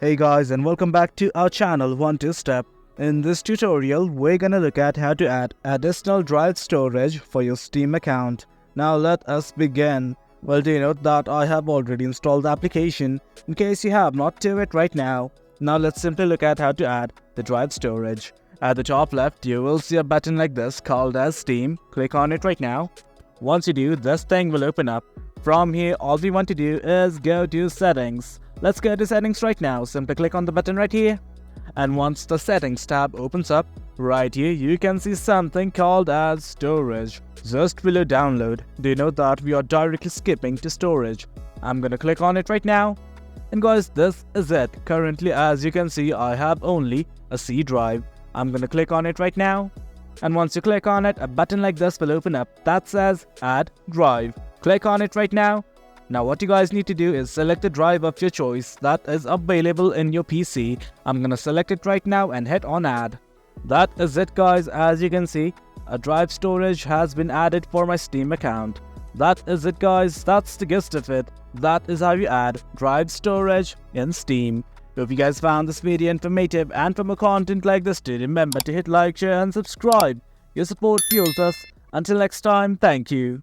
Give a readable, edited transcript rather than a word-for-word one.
Hey guys, and welcome back to our channel 1-2-Step. In this tutorial, we're gonna look at how to add additional drive storage for your Steam account. Now let us begin. Well, do note that I have already installed the application. In case you have not, do it right now. Now let's simply look at how to add the drive storage. At the top left, you will see a button like this called as Steam. Click on it right now. Once you do, this thing will open up. From here, all we want to do is go to Settings. Let's go to Settings right now. Simply click on the button right here. And once the Settings tab opens up, right here you can see something called as Storage. Just below Download, do you know that we are directly skipping to Storage? I'm gonna click on it right now. And guys, this is it. Currently, as you can see, I have only a C drive. I'm gonna click on it right now. And once you click on it, a button like this will open up that says Add Drive. Click on it right now. Now what you guys need to do is select the drive of your choice that is available in your PC. I'm gonna select it right now and hit on Add. That is it guys. As you can see, a drive storage has been added for my Steam account. That is it guys. That's the gist of it. That is how you add drive storage in Steam. If you guys found this video informative and for more content like this, do remember to hit like, share and subscribe. Your support fuels us. Until next time, thank you.